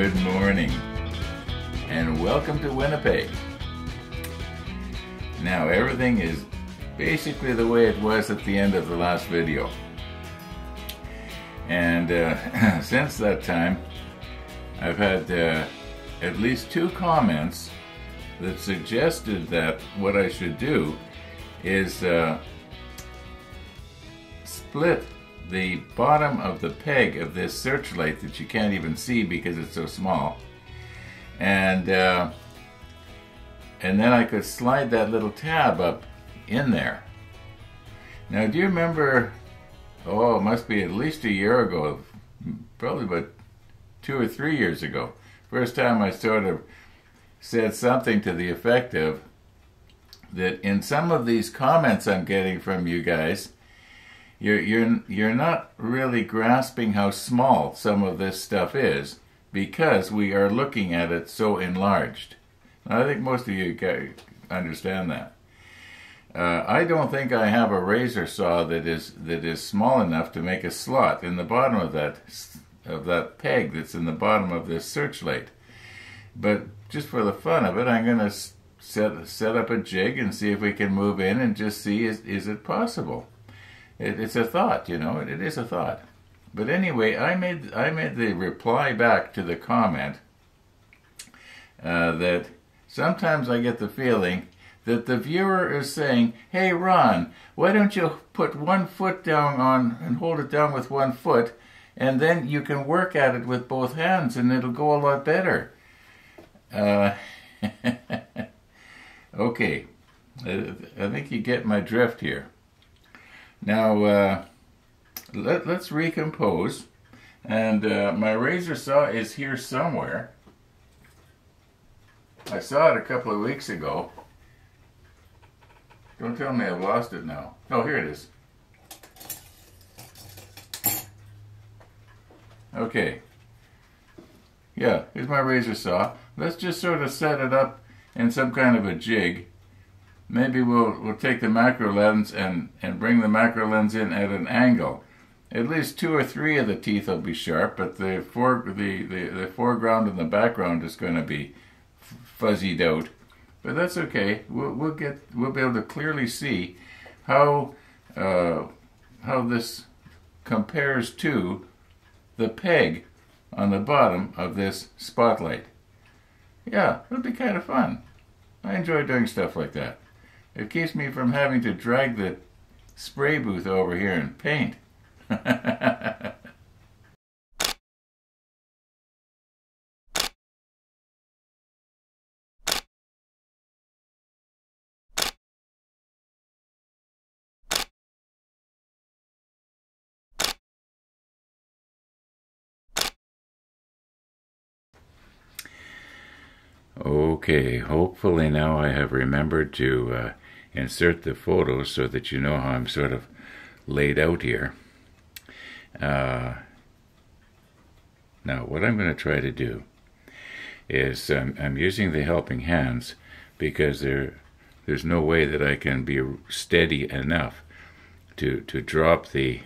Good morning, and welcome to Winnipeg. Now, everything is basically the way it was at the end of the last video. And since that time, I've had at least 2 comments that suggested that what I should do is split the bottom of the peg of this searchlight that you can't even see because it's so small, and then I could slide that little tab up in there. Now, do you remember, it must be at least a year ago, probably about 2 or 3 years ago, first time I sort of said something to the effect of that in some of these comments I'm getting from you guys, you're not really grasping how small some of this stuff is because we are looking at it so enlarged. Now, I think most of you guys understand that. I don't think I have a razor saw that is small enough to make a slot in the bottom of that peg that's in the bottom of this searchlight. But just for the fun of it, I'm going to set up a jig and see if we can move in and just see is it possible. It's a thought, you know. It is a thought. But anyway, I made the reply back to the comment that sometimes I get the feeling that the viewer is saying, "Hey Ron, why don't you put one foot down on and hold it down with one foot, and then you can work at it with both hands and it'll go a lot better." Okay, I think you get my drift here. Now, let's recompose, and my razor saw is here somewhere. I saw it a couple of weeks ago. Don't tell me I've lost it now. Oh, here it is. Okay. Yeah, here's my razor saw. Let's just sort of set it up in some kind of a jig. Maybe we'll take the macro lens and bring the macro lens in at an angle. At least 2 or 3 of the teeth will be sharp, but the foreground and the background is going to be fuzzied out. But that's okay. We'll be able to clearly see how this compares to the peg on the bottom of this spotlight. Yeah, it'll be kind of fun. I enjoy doing stuff like that. It keeps me from having to drag the spray booth over here and paint. Okay, hopefully now I have remembered to insert the photos so that you know how I'm sort of laid out here. Now, what I'm going to try to do is I'm using the helping hands because there's no way that I can be steady enough to drop the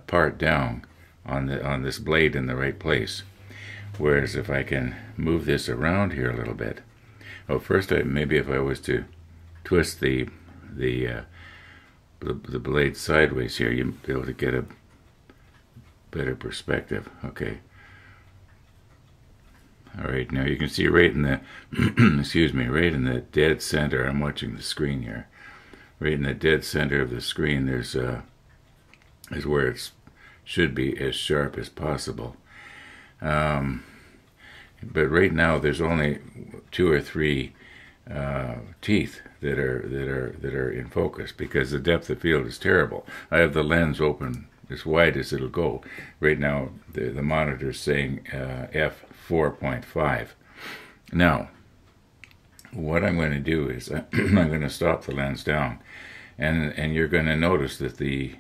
part down on this blade in the right place. Whereas if I can move this around here a little bit, first maybe if I was to twist the blade sideways here, you'd be able to get a better perspective. Okay. All right. Now you can see right in the excuse me, right in the dead center. I'm watching the screen here. Right in the dead center of the screen, there's is where it should be as sharp as possible. But right now there's only 2 or 3 teeth that are in focus because the depth of field is terrible. I have the lens open as wide as it'll go. Right now the monitor's saying f4.5. Now what I'm going to do is I'm going to stop the lens down, and you're going to notice that the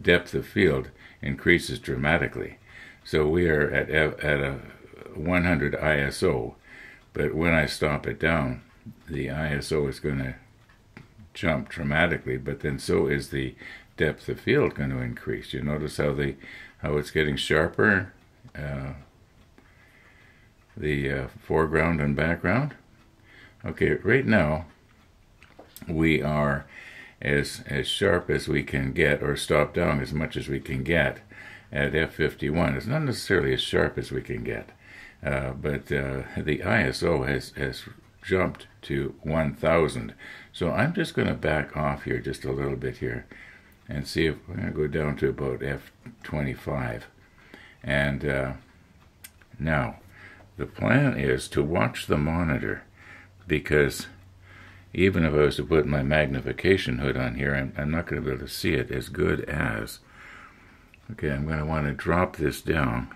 depth of field increases dramatically. So we are at a 100 ISO, but when I stop it down, the ISO is going to jump dramatically, but then so is the depth of field going to increase. You notice how it's getting sharper the foreground and background. Okay, right now we are as sharp as we can get, or stop down as much as we can get at F51. It's not necessarily as sharp as we can get, but the ISO has jumped to 1000. So I'm just going to back off here just a little bit here and see if we're going to go down to about F25. And now the plan is to watch the monitor, because even if I was to put my magnification hood on here, I'm not going to be able to see it as good as. Okay, I'm going to want to drop this down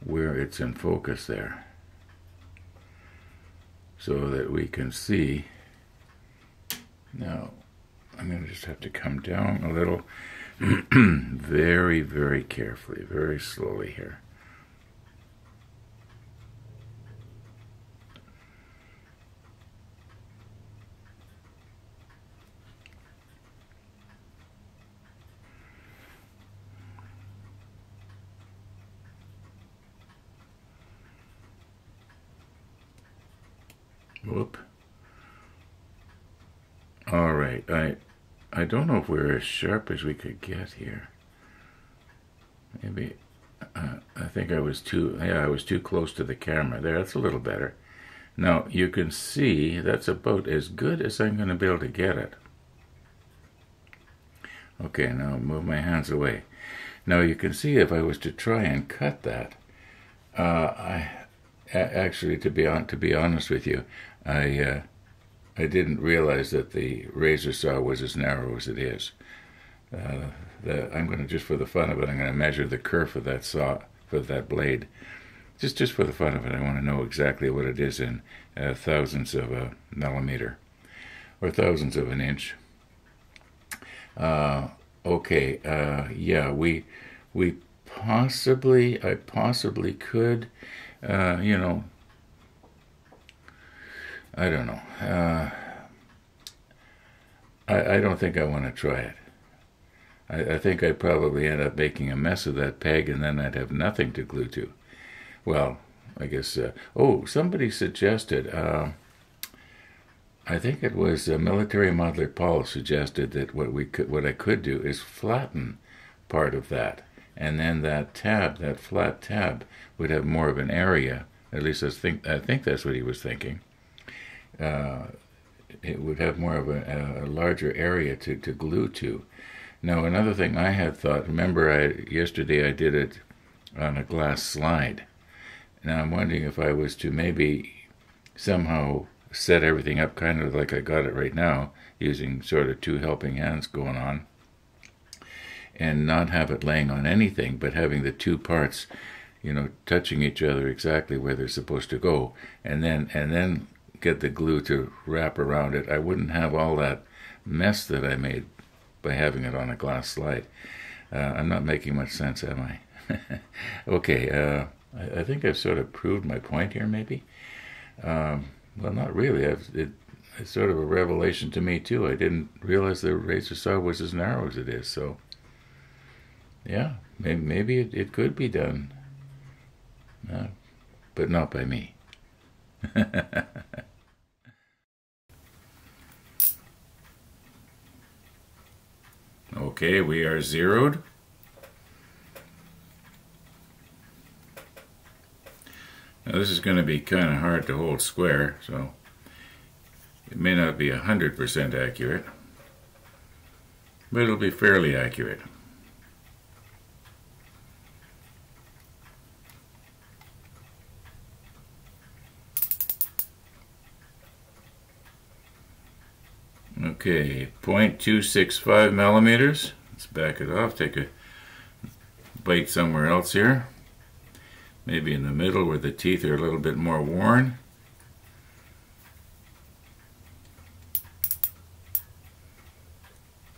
where it's in focus there, so that we can see. Now, I'm going to just have to come down a little, very, very carefully, very slowly here. Whoop. All right, I don't know if we're as sharp as we could get here. Maybe, I think I was too close to the camera there. That's a little better. Now, you can see that's about as good as I'm going to be able to get it. Okay, now move my hands away. Now, you can see if I was to try and cut that, actually, to be honest with you, I didn't realize that the razor saw was as narrow as it is. I'm going to, just for the fun of it, I'm going to measure the kerf of that saw, for that blade. Just for the fun of it, I want to know exactly what it is in thousandths of a millimeter, or thousandths of an inch. Okay, yeah, I possibly could, you know, I don't know. I don't think I want to try it. I think I'd probably end up making a mess of that peg, and then I'd have nothing to glue to. Well, I guess, oh, somebody suggested, I think it was Military Modeler Paul suggested that what I could do is flatten part of that, and then that flat tab would have more of an area. At least I think that's what he was thinking. It would have more of a larger area to glue to. Now, another thing I had thought, remember yesterday I did it on a glass slide. Now I'm wondering if I was to maybe somehow set everything up kind of like I got it right now, using sort of two helping hands going on, and not have it laying on anything, but having the two parts, you know, touching each other exactly where they're supposed to go, and then get the glue to wrap around it. I wouldn't have all that mess that I made by having it on a glass slide. I'm not making much sense, am I? Okay, I think I've sort of proved my point here, maybe. Well, not really. It's sort of a revelation to me, too. I didn't realize the razor saw was as narrow as it is, so yeah, maybe it could be done, but not by me. Okay, we are zeroed. Now this is going to be kind of hard to hold square, so it may not be 100% accurate, but it'll be fairly accurate. Okay, 0.265 millimeters. Let's back it off, take a bite somewhere else here. Maybe in the middle where the teeth are a little bit more worn.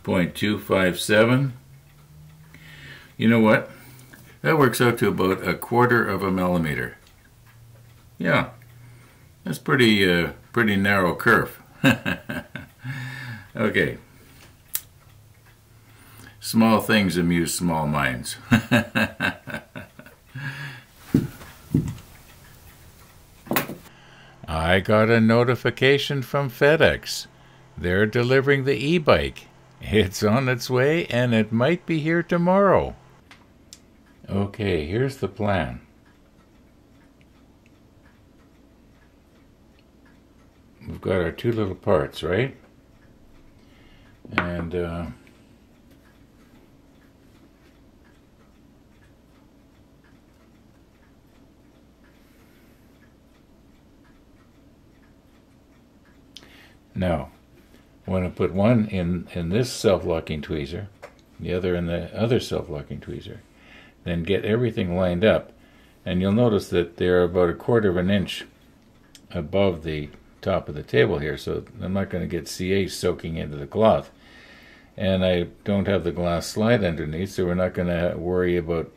.257. You know what? That works out to about 1/4 of a millimeter. Yeah, that's pretty narrow curve. Okay. Small things amuse small minds. I got a notification from FedEx. They're delivering the e-bike. It's on its way and it might be here tomorrow. Okay, here's the plan. We've got our two little parts, right? And now, I want to put one in this self-locking tweezer, the other in the other self-locking tweezer, then get everything lined up, and you'll notice that they're about 1/4 of an inch above the top of the table here, so I'm not going to get CA soaking into the cloth. And I don't have the glass slide underneath, so we're not going to worry about,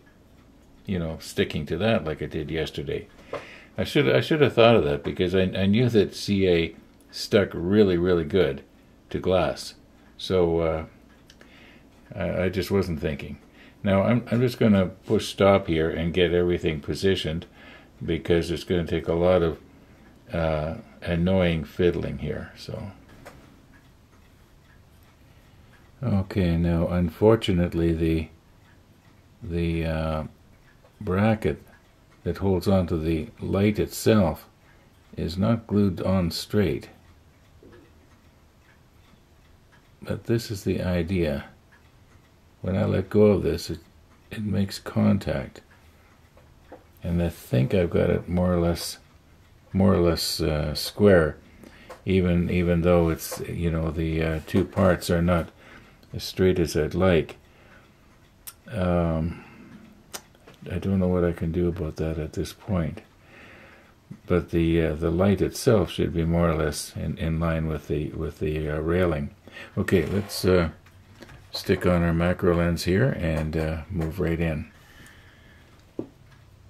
you know, sticking to that like I did yesterday. I should have thought of that, because I knew that CA stuck really good to glass. So I just wasn't thinking. Now I'm just going to push stop here and get everything positioned, because it's going to take a lot of annoying fiddling here. So okay, now unfortunately the bracket that holds onto the light itself is not glued on straight. But this is the idea. When I let go of this, it makes contact, and I think I've got it more or less square, even though it's, you know, the two parts are not as straight as I'd like. I don't know what I can do about that at this point, but the light itself should be more or less in line with the railing. Okay, let's stick on our macro lens here and move right in.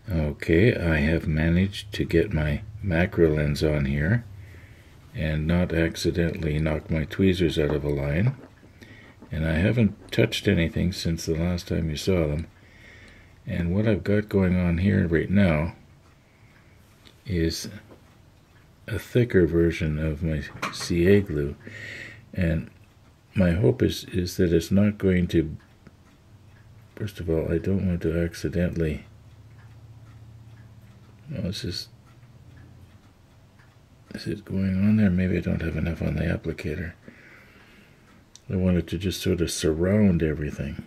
Okay, I have managed to get my macro lens on here and not accidentally knock my tweezers out of a line. And I haven't touched anything since the last time you saw them. And what I've got going on here right now is a thicker version of my CA glue. And my hope is that it's not going to, first of all, I don't want to accidentally, no, is it going on there? Maybe I don't have enough on the applicator. I want it to just sort of surround everything,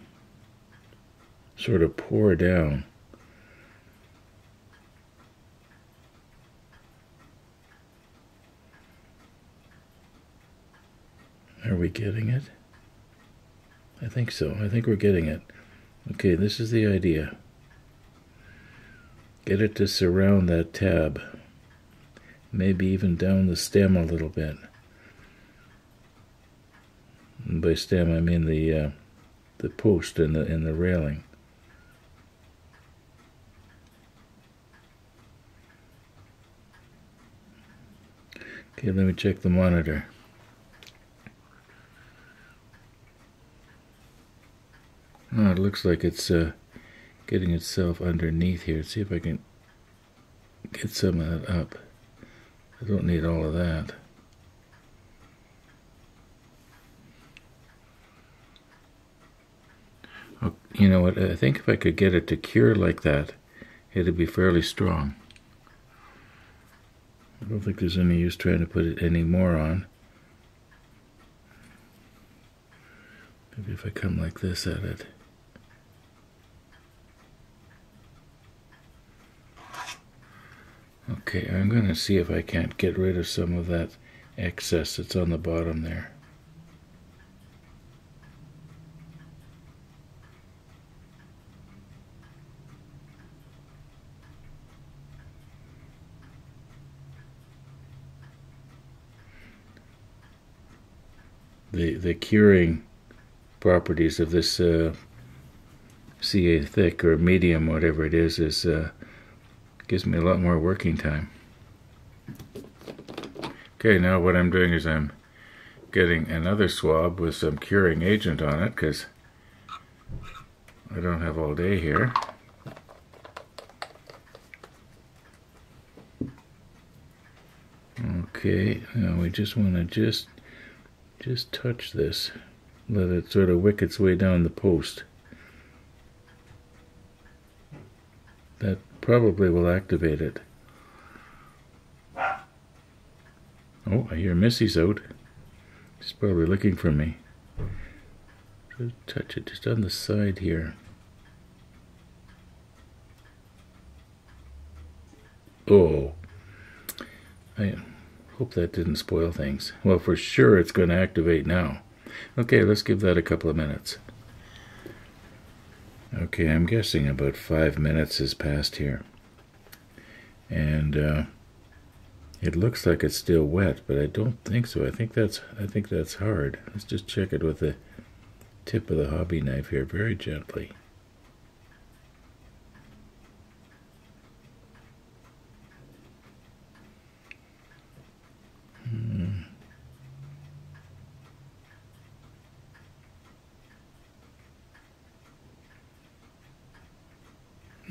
sort of pour down. Are we getting it? I think so. I think we're getting it. Okay, this is the idea. Get it to surround that tab. Maybe even down the stem a little bit. And by stem I mean the post and the railing. Okay, let me check the monitor. Oh, it looks like it's getting itself underneath here. Let's see if I can get some of that up. I don't need all of that. Oh, you know what? I think if I could get it to cure like that, it'd be fairly strong. I don't think there's any use trying to put it any more on. Maybe if I come like this at it. Okay, I'm going to see if I can't get rid of some of that excess that's on the bottom there. The curing properties of this CA thick or medium, whatever it is gives me a lot more working time. Okay, now what I'm doing is I'm getting another swab with some curing agent on it, because I don't have all day here. Okay, now we just want to just touch this. Let it sort of wick its way down the post. That probably will activate it. Oh, I hear Missy's out. She's probably looking for me. Just touch it just on the side here. Oh, I hope that didn't spoil things. Well, for sure it's going to activate now. Okay, let's give that a couple of minutes. Okay, I'm guessing about 5 minutes has passed here. And it looks like it's still wet, but I don't think so. I think that's hard. Let's just check it with the tip of the hobby knife here, very gently.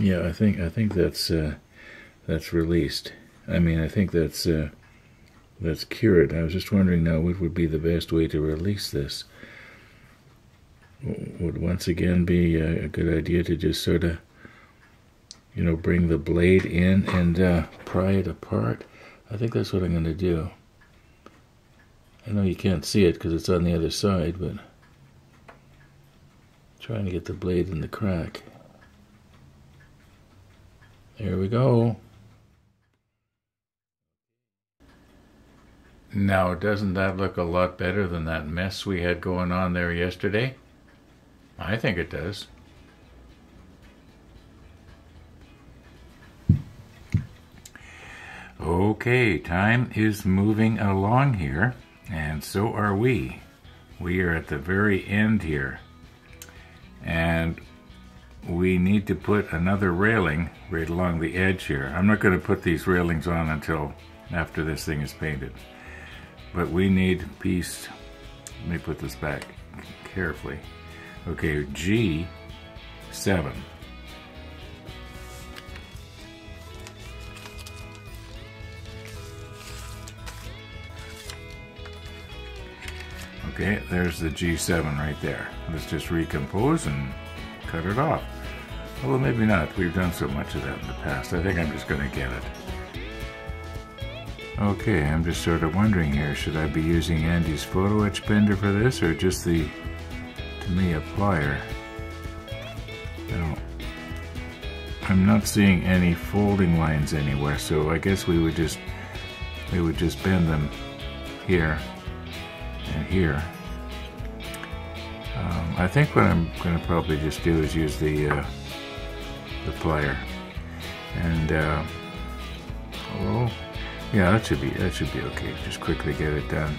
Yeah, I think that's released. I mean, I think that's cured. I was just wondering now what would be the best way to release this. Would once again be a good idea to just sort of, you know, bring the blade in and pry it apart. I think that's what I'm going to do. I know you can't see it because it's on the other side, but trying to get the blade in the crack. There we go. Now, doesn't that look a lot better than that mess we had going on there yesterday? I think it does. Okay, time is moving along here, and so are we. We are at the very end here, and we need to put another railing right along the edge here. I'm not going to put these railings on until after this thing is painted. But we need piece, let me put this back carefully. Okay, G7. Okay, there's the G7 right there. Let's just recompose and cut it off. Well, maybe not. We've done so much of that in the past. I think I'm just going to get it. Okay, I'm just sort of wondering here, should I be using Andy's photo etch bender for this, or just the Tamiya plier? Now, I'm not seeing any folding lines anywhere, so I guess we would just bend them here and here. I think what I'm going to probably just do is use the plier, and oh. Yeah, that should be okay. Just quickly get it done.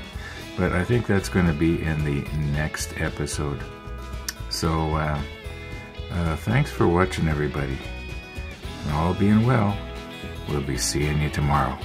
But I think that's going to be in the next episode. So, thanks for watching, everybody. And all being well, we'll be seeing you tomorrow.